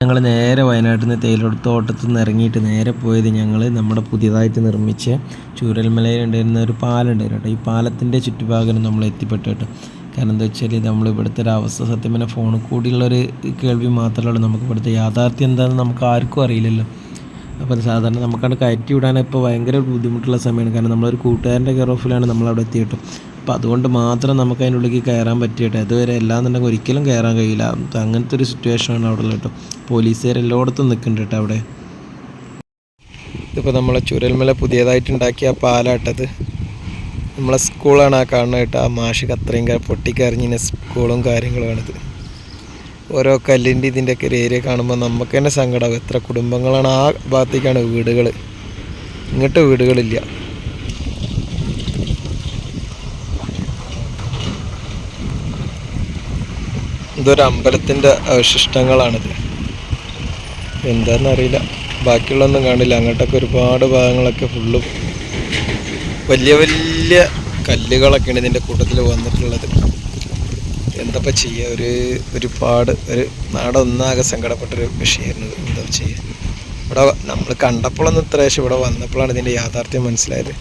ഞങ്ങൾ നേരെ വയനാട്ടിൽ നിന്ന് തേയിലത്തോട്ടത്തിൽ നിന്ന് ഇറങ്ങിയിട്ട് നേരെ പോയത് നമ്മുടെ പുതിയതായിട്ട് നിർമ്മിച്ച ചൂരൽമലയിലുണ്ടായിരുന്ന ഒരു പാലമുണ്ടായിരുന്നു കേട്ടോ. ഈ പാലത്തിൻ്റെ ചുറ്റുഭാഗം നമ്മൾ എത്തിപ്പെട്ടു കേട്ടോ. കാരണം എന്താ വെച്ചാൽ നമ്മൾ ഇവിടുത്തെ ഒരു അവസ്ഥ സത്യം പറഞ്ഞാൽ ഫോണിൽ കൂടിയുള്ളൊരു കേൾവി മാത്രമേ ഉള്ളൂ. നമുക്ക് ഇവിടുത്തെ യാഥാർത്ഥ്യം എന്താണെന്ന് നമുക്ക് ആർക്കും അറിയില്ലല്ലോ. അപ്പോൾ സാധാരണ നമുക്കവിടെ കയറ്റി വിടാൻ ഇപ്പോൾ ഭയങ്കര ബുദ്ധിമുട്ടുള്ള സമയമാണ്. കാരണം നമ്മളൊരു കൂട്ടുകാരൻ്റെ കെയർ ഓഫിലാണ് നമ്മളവിടെ എത്തിയിട്ടും. അപ്പോൾ അതുകൊണ്ട് മാത്രം നമുക്ക് അതിൻ്റെ ഉള്ളിലേക്ക് കയറാൻ പറ്റിയിട്ട് അതുവരെ എല്ലാന്നുണ്ടെങ്കിൽ ഒരിക്കലും കയറാൻ കഴിയില്ല. അങ്ങനത്തെ ഒരു സിറ്റുവേഷനാണ് അവിടെ ഉള്ളത് കേട്ടോ. പോലീസുകാർ എല്ലായിടത്തും നിൽക്കുന്നുണ്ട് കേട്ടോ അവിടെ. ഇതിപ്പോൾ നമ്മളെ ചൂരൽമല പുതിയതായിട്ടുണ്ടാക്കിയ പാലാട്ടത് നമ്മളെ സ്കൂളാണ് ആ കാണുന്നത് കേട്ടോ. ആ മാഷിക്ക് അത്രയും പൊട്ടിക്കരഞ്ഞിന് സ്കൂളും കാര്യങ്ങളുമാണിത്. ഓരോ കല്ലിൻ്റെ ഇതിൻ്റെയൊക്കെ ഒരു ഏരിയ കാണുമ്പോൾ നമുക്ക് തന്നെ സങ്കടമാകും. എത്ര കുടുംബങ്ങളാണ് ആ ഭാഗത്തേക്കാണ് വീടുകൾ, ഇങ്ങോട്ട് വീടുകളില്ല. ഇതൊരു അമ്പലത്തിൻ്റെ അവശിഷ്ടങ്ങളാണിത്. എന്താണെന്നറിയില്ല, ബാക്കിയുള്ളൊന്നും കാണില്ല. അങ്ങോട്ടൊക്കെ ഒരുപാട് ഭാഗങ്ങളൊക്കെ ഫുള്ളും വലിയ വലിയ കല്ലുകളൊക്കെയാണ് ഇതിൻ്റെ കൂട്ടത്തിൽ വന്നിട്ടുള്ളത്. എന്തപ്പോൾ ചെയ്യുക, ഒരുപാട് നാടൊന്നാകെ സങ്കടപ്പെട്ടൊരു വിഷയമായിരുന്നു. എന്താ ചെയ്യുക, ഇവിടെ നമ്മൾ കണ്ടപ്പോഴൊന്നും ഇത്ര, പക്ഷേ ഇവിടെ വന്നപ്പോഴാണ് ഇതിൻ്റെ യാഥാർത്ഥ്യം മനസ്സിലായത്.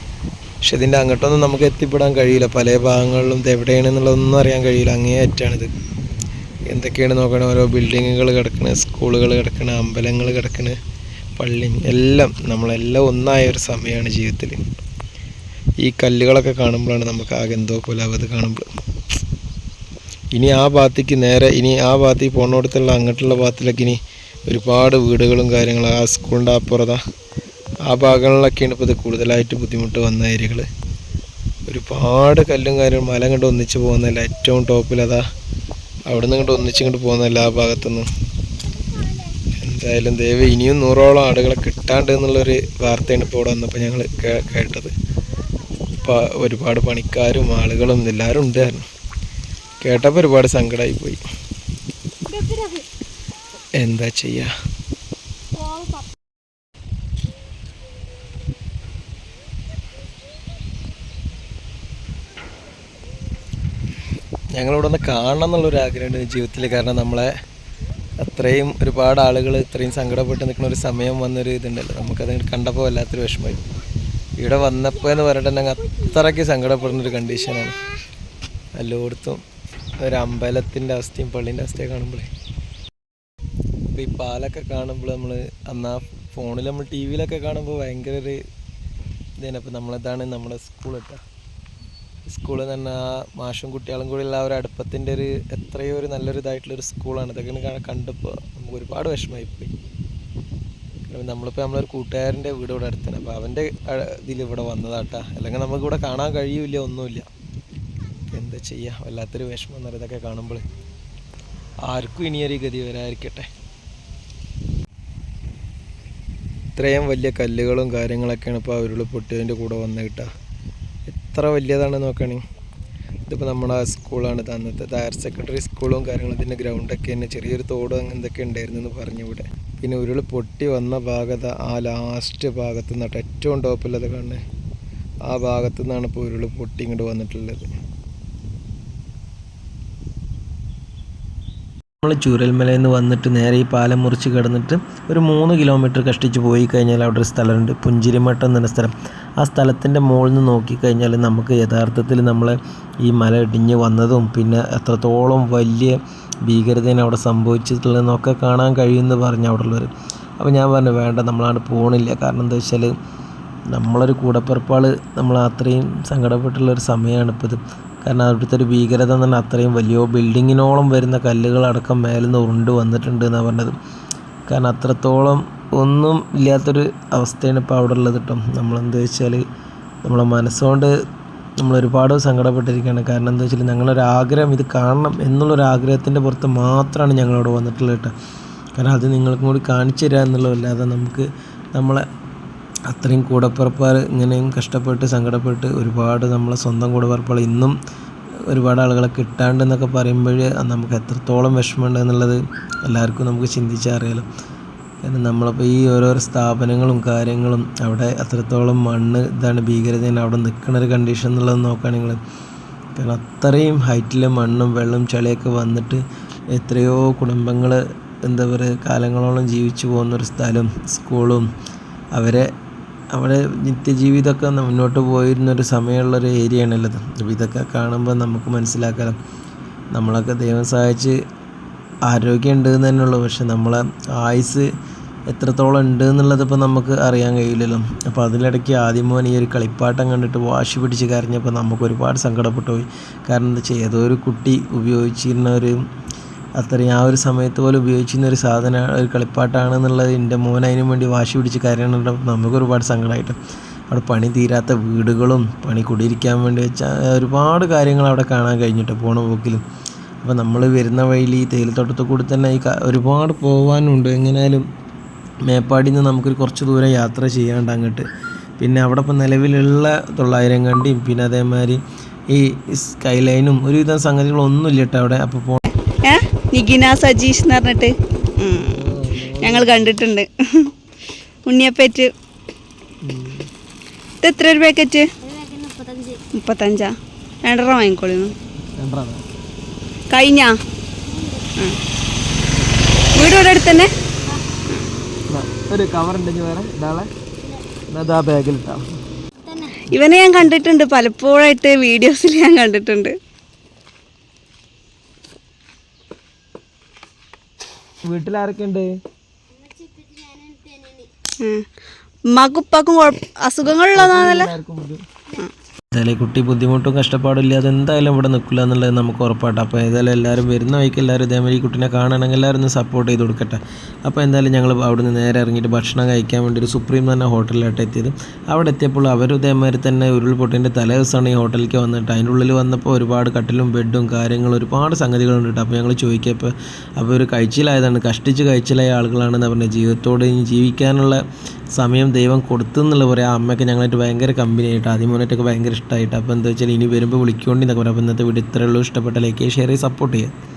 പക്ഷെ ഇതിൻ്റെ അങ്ങോട്ടൊന്നും നമുക്ക് എത്തിപ്പെടാൻ കഴിയില്ല. പല ഭാഗങ്ങളിലും ഇത് എവിടെയാണെന്നുള്ളതൊന്നും അറിയാൻ കഴിയില്ല. അങ്ങേയറ്റാണിത്. എന്തൊക്കെയാണ് നോക്കണേ, ഓരോ ബിൽഡിങ്ങുകൾ കിടക്കണേ, സ്കൂളുകൾ കിടക്കണേ, അമ്പലങ്ങൾ കിടക്കണേ, പള്ളി, എല്ലാം നമ്മളെല്ലാം ഒന്നായ ഒരു സമയമാണ് ജീവിതത്തിൽ. ഈ കല്ലുകളൊക്കെ കാണുമ്പോഴാണ് നമുക്ക് ആകെ എന്തോ പോലെ അത് കാണുമ്പോൾ. ഇനി ആ ഭാഗത്തേക്ക് പോകണോടത്തുള്ള അങ്ങോട്ടുള്ള ഭാഗത്തിലൊക്കെ ഇനി ഒരുപാട് വീടുകളും കാര്യങ്ങളും, ആ സ്കൂളിൻ്റെ അപ്പുറത്താ ആ ഭാഗങ്ങളിലൊക്കെയാണ് ഇപ്പോൾ ഇത് കൂടുതലായിട്ട് ബുദ്ധിമുട്ട് വന്ന ഏരിയകൾ. ഒരുപാട് കല്ലും കാര്യങ്ങളും മല കണ്ട് ഒന്നിച്ച് പോകുന്നതല്ല, ഏറ്റവും ടോപ്പിലതാ അവിടെ നിന്ന് ഇങ്ങോട്ട് ഒന്നിച്ചിങ്ങോട്ട് പോകുന്നതല്ല ആ ഭാഗത്തുനിന്ന്. എന്തായാലും ദൈവം ഇനിയും 100ഓളം ആടുകളെ കിട്ടാണ്ട് എന്നുള്ളൊരു വാർത്തയാണ് ഇപ്പോൾ ഇവിടെ വന്നപ്പോൾ ഞങ്ങൾ കേട്ടത്. ഇപ്പോൾ ഒരുപാട് പണിക്കാരും ആളുകളും എല്ലാവരും ഉണ്ടായിരുന്നു. കേട്ടപ്പോൾ ഒരുപാട് സങ്കടമായി പോയി. എന്താ ചെയ്യുക. ഞങ്ങളിവിടെ ഒന്ന് കാണണം എന്നുള്ളൊരു ആഗ്രഹമുണ്ട് ജീവിതത്തിൽ. കാരണം നമ്മളെ അത്രയും ഒരുപാട് ആളുകൾ ഇത്രയും സങ്കടപ്പെട്ട് നിൽക്കുന്ന ഒരു സമയം വന്നൊരു ഇതുണ്ടല്ലോ, നമുക്കത് കണ്ടപ്പോൾ വല്ലാത്തൊരു വിഷമമായി. ഇവിടെ വന്നപ്പോൾ എന്ന് പറഞ്ഞിട്ടുണ്ടെങ്കിൽ അത്രയ്ക്ക് സങ്കടപ്പെടുന്നൊരു കണ്ടീഷനാണ്. എല്ലായിടത്തും ഒരു അമ്പലത്തിൻ്റെ അവസ്ഥയും പള്ളീൻ്റെ അവസ്ഥയൊക്കെ കാണുമ്പോഴേ, ഇപ്പോൾ ഈ പാലൊക്കെ കാണുമ്പോൾ നമ്മൾ അന്ന് ആ ഫോണിൽ നമ്മൾ ടി വിയിലൊക്കെ കാണുമ്പോൾ ഭയങ്കര ഒരു ഇതാണ്. അപ്പോൾ നമ്മളിതാണ് നമ്മുടെ സ്കൂളിൽ തന്നെ ആ മാഷും കുട്ടികളും കൂടി ഉള്ള ഒരു അടുപ്പത്തിൻ്റെ ഒരു എത്രയോ ഒരു നല്ലൊരു ഇതായിട്ടുള്ളൊരു സ്കൂളാണ്. ഇതൊക്കെ കണ്ടപ്പോൾ നമുക്ക് ഒരുപാട് വിഷമമായിപ്പോയി. നമ്മളിപ്പോൾ നമ്മളൊരു കൂട്ടുകാരൻ്റെ വീട് ഇവിടെ അടുത്താണ്. അപ്പോൾ അവൻ്റെ ഇതിലിവിടെ വന്നതാട്ടാ. അല്ലെങ്കിൽ നമുക്കിവിടെ കാണാൻ കഴിയില്ല, ഒന്നുമില്ല. എന്താ ചെയ്യുക, വല്ലാത്തൊരു വിഷമം എന്ന് പറയുന്നത് ഇതൊക്കെ കാണുമ്പോൾ. ആർക്കും ഇനിയൊരു ഗതി വരാതിരിക്കട്ടെ. ഇത്രയും വലിയ കല്ലുകളും കാര്യങ്ങളൊക്കെയാണ് ഇപ്പോൾ അവരുള്ള പൊട്ടിയതിൻ്റെ കൂടെ വന്ന് കിട്ടുക. എത്ര വലിയതാണ് നോക്കുകയാണെങ്കിൽ. ഇതിപ്പോൾ നമ്മുടെ സ്കൂളാണ് അന്നത്തെ ഹയർ സെക്കൻഡറി സ്കൂളും കാര്യങ്ങളും. ഇതിൻ്റെ ഗ്രൗണ്ടൊക്കെ തന്നെ ചെറിയൊരു തോട് എന്തൊക്കെ ഉണ്ടായിരുന്നു എന്ന് പറഞ്ഞു ഇവിടെ. പിന്നെ ഉരുൾ പൊട്ടി വന്ന ഭാഗത്ത് ആ ലാസ്റ്റ് ഭാഗത്തു നിന്നിട്ട് ഏറ്റവും ടോപ്പിലത് കാണുന്നത് ആ ഭാഗത്തു നിന്നാണ് ഇപ്പോൾ ഉരുൾ പൊട്ടി ഇങ്ങോട്ട് വന്നിട്ടുള്ളത്. നമ്മൾ ചൂരൽമലയിൽ നിന്ന് വന്നിട്ട് നേരെ ഈ പാലം മുറിച്ച് കിടന്നിട്ട് ഒരു 3 കിലോമീറ്റർ കഷ്ടിച്ച് പോയി കഴിഞ്ഞാൽ അവിടെ ഒരു സ്ഥലമുണ്ട്, പുഞ്ചിരിമട്ടം എന്ന സ്ഥലം. ആ സ്ഥലത്തിൻ്റെ മുകളിൽ നിന്ന് നോക്കിക്കഴിഞ്ഞാൽ നമുക്ക് യഥാർത്ഥത്തിൽ നമ്മളെ ഈ മല ഇടിഞ്ഞ് വന്നതും പിന്നെ എത്രത്തോളം വലിയ ഭീകരതയാണ് അവിടെ സംഭവിച്ചിട്ടുള്ളതെന്നൊക്കെ കാണാൻ കഴിയുമെന്ന് പറഞ്ഞു അവിടെ ഉള്ളവർ. അപ്പോൾ ഞാൻ പറഞ്ഞു വേണ്ട, നമ്മളാണ് പോകണില്ല. കാരണം എന്താ വെച്ചാൽ നമ്മളൊരു കൂടപ്പിറപ്പാൾ നമ്മൾ അത്രയും സങ്കടപ്പെട്ടുള്ളൊരു സമയമാണ് ഇപ്പോൾ ഇത്. കാരണം അവിടുത്തെ ഒരു ഭീകരത എന്ന് പറഞ്ഞാൽ അത്രയും വലിയ ബിൽഡിങ്ങിനോളം വരുന്ന കല്ലുകളടക്കം മേലിൽ നിന്ന് ഉരുണ്ട് വന്നിട്ടുണ്ട് എന്നാണ് പറഞ്ഞത്. കാരണം അത്രത്തോളം ഒന്നും ഇല്ലാത്തൊരു അവസ്ഥയാണ് ഇപ്പോൾ അവിടെ ഉള്ളത് കേട്ടോ. നമ്മളെന്താ വെച്ചാൽ നമ്മളെ മനസ്സുകൊണ്ട് നമ്മളൊരുപാട് സങ്കടപ്പെട്ടിരിക്കുകയാണ്. കാരണം എന്താ വെച്ചാൽ ഞങ്ങളൊരാഗ്രഹം ഇത് കാണണം എന്നുള്ളൊരാഗ്രഹത്തിൻ്റെ പുറത്ത് മാത്രമാണ് ഞങ്ങളവിടെ വന്നിട്ടുള്ളത് കേട്ടോ. കാരണം അത് നിങ്ങൾക്കും കൂടി കാണിച്ചു തരിക എന്നുള്ളതല്ലാതെ നമുക്ക് നമ്മളെ അത്രയും കൂടപ്പിറപ്പാർ ഇങ്ങനെയും കഷ്ടപ്പെട്ട് സങ്കടപ്പെട്ട് ഒരുപാട് നമ്മളെ സ്വന്തം കൂടപ്പിറപ്പാൾ ഇന്നും ഒരുപാട് ആളുകളെ കിട്ടാണ്ടെന്നൊക്കെ പറയുമ്പോൾ നമുക്ക് എത്രത്തോളം വിഷമമുണ്ട് എന്നുള്ളത് എല്ലാവർക്കും നമുക്ക് ചിന്തിച്ചാൽ അറിയാലോ. കാരണം നമ്മളിപ്പോൾ ഈ ഓരോരോ സ്ഥാപനങ്ങളും കാര്യങ്ങളും അവിടെ അത്രത്തോളം മണ്ണ് ഇതാണ് ഭീകരതയാണ് അവിടെ നിൽക്കുന്നൊരു കണ്ടീഷൻ എന്നുള്ളത് നോക്കുകയാണെങ്കിൽ. കാരണം അത്രയും ഹൈറ്റിലെ മണ്ണും വെള്ളവും ചളിയൊക്കെ വന്നിട്ട് എത്രയോ കുടുംബങ്ങൾ എന്താ പറയുക കാലങ്ങളോളം ജീവിച്ചു പോകുന്നൊരു സ്ഥലവും സ്കൂളും അവിടെ നിത്യജീവിതമൊക്കെ മുന്നോട്ട് പോയിരുന്നൊരു സമയമുള്ളൊരു ഏരിയ ആണുള്ളത്. അപ്പോൾ ഇതൊക്കെ കാണുമ്പോൾ നമുക്ക് മനസ്സിലാക്കാം നമ്മളൊക്കെ ദൈവം സഹായിച്ച് ആരോഗ്യം ഉണ്ട് എന്ന് തന്നെ ഉള്ളൂ. പക്ഷെ നമ്മളെ ആയുസ് എത്രത്തോളം ഉണ്ട് എന്നുള്ളത് ഇപ്പോൾ നമുക്ക് അറിയാൻ കഴിയില്ലല്ലോ. അപ്പോൾ അതിലിടയ്ക്ക് ആദ്യമോൻ ഈ ഒരു കളിപ്പാട്ടം കണ്ടിട്ട് വാശി പിടിച്ച് കരഞ്ഞപ്പോൾ നമുക്ക് ഒരുപാട് സങ്കടപ്പെട്ടു പോയി. കാരണം എന്താ വെച്ചാൽ ഏതോ ഒരു കുട്ടി ഉപയോഗിച്ചിരുന്ന അത്രയും ആ ഒരു സമയത്ത് പോലെ ഉപയോഗിച്ചിരുന്ന ഒരു സാധനം ഒരു കളിപ്പാട്ടാണെന്നുള്ളത് എൻ്റെ മോൻ അതിനു വേണ്ടി വാശി പിടിച്ച് കരയണുണ്ട്. നമുക്ക് ഒരുപാട് സങ്കടമായിട്ട് അവിടെ പണി തീരാത്ത വീടുകളും പണി കുടിയിരിക്കാൻ വേണ്ടി വെച്ച ഒരുപാട് കാര്യങ്ങൾ അവിടെ കാണാൻ കഴിഞ്ഞിട്ട് പോണ പോക്കിലും. അപ്പോൾ നമ്മൾ വരുന്ന വഴിയിൽ ഈ തേയിലത്തോട്ടത്തിൽ കൂടി തന്നെ ഒരുപാട് പോകാനുണ്ട്. എങ്ങനെയായാലും മേപ്പാടിയിൽ നിന്ന് നമുക്കൊരു കുറച്ച് ദൂരം യാത്ര ചെയ്യാണ്ട് അങ്ങോട്ട്. പിന്നെ അവിടെ ഇപ്പോൾ നിലവിലുള്ള 900 കണ്ടിയും പിന്നെ അതേമാതിരി ഈ സ്കൈ ലൈനും ഒരുവിധം സംഗതികളൊന്നുമില്ല കേട്ടോ അവിടെ. അപ്പോൾ നിഗിന സജീഷ് എന്ന് പറഞ്ഞിട്ട് ഞങ്ങൾ കണ്ടിട്ടുണ്ട്. ഉണ്ണിയപ്പേറ്റ് ഇത് എത്ര ഒരു പാക്കറ്റ്? 35. 2 വാങ്ങിക്കോളിന്നു കഴിഞ്ഞ വീട് ഇവിടെ അടുത്ത് തന്നെ. ഒരു കവറുണ്ടെങ്കിൽ വേറെ ബാഗിലിട്ടാ. ഇവനെ ഞാൻ കണ്ടിട്ടുണ്ട് പലപ്പോഴായിട്ട് വീഡിയോസിൽ ഞാൻ കണ്ടിട്ടുണ്ട്. വീട്ടിലാരൊക്കെ ഉണ്ട്? ഉമ്മാക്കും ഉപ്പാക്കും അസുഖങ്ങളുള്ളതാണല്ലോ. എന്തായാലും കുട്ടി ബുദ്ധിമുട്ടും കഷ്ടപ്പാടും ഇല്ലാതെ എന്തായാലും ഇവിടെ നിൽക്കില്ല എന്നുള്ളത് നമുക്ക് ഉറപ്പാട്ടെ. അപ്പോൾ ഏതായാലും എല്ലാവരും വരുന്ന വഴിക്ക് എല്ലാവരും ഇതേമാതിരി ഈ കുട്ടീനെ കാണണമെങ്കിൽ എല്ലാവരും ഒന്ന് സപ്പോർട്ട് ചെയ്ത് കൊടുക്കട്ടെ. അപ്പോൾ എന്തായാലും ഞങ്ങൾ അവിടെ നിന്ന് നേരെ ഇറങ്ങിയിട്ട് ഭക്ഷണം കഴിക്കാൻ വേണ്ടി ഒരു സുപ്രീം തന്നെ ഹോട്ടലിലായിട്ട് എത്തിയത്. അവിടെ എത്തിയപ്പോൾ അവർ ഇതേമാതിരി തന്നെ ഉരുൾപൊട്ടിൻ്റെ തലേ ദിവസമാണ് ഈ ഹോട്ടലിലേക്ക് വന്നിട്ട്. അതിൻ്റെ ഉള്ളിൽ വന്നപ്പോൾ ഒരുപാട് കട്ടിലും ബെഡും കാര്യങ്ങളും ഒരുപാട് സംഗതികളുണ്ട് കേട്ടോ. അപ്പോൾ ഞങ്ങൾ ചോദിക്കപ്പോൾ അപ്പോൾ ഒരു കഴിച്ചിലായതാണ്, കഷ്ടിച്ച് കഴിച്ചിലായ ആളുകളാണെന്ന് പറഞ്ഞത്. ജീവിതത്തോട് ഇനി ജീവിക്കാനുള്ള സമയം ദൈവം കൊടുത്തു എന്നുള്ള പറയാം. ആ അമ്മയൊക്കെ ഞങ്ങളായിട്ട് ഭയങ്കര കമ്പനിയായിട്ട് ആദ്യമോനായിട്ടൊക്കെ ഭയങ്കര ഇഷ്ടമായിട്ട്. അപ്പോൾ എന്താ വെച്ചാൽ ഇനി വരുമ്പോൾ വിളിക്കൊണ്ടിന്നൊക്കെ പറയാം. അപ്പോൾ ഇന്നത്തെ വീഡിയോ ഇത്രയേ ഉള്ളൂ. ഇഷ്ടപ്പെട്ട ലൈക്ക് ഷെയർ സപ്പോർട്ട് ചെയ്യുക.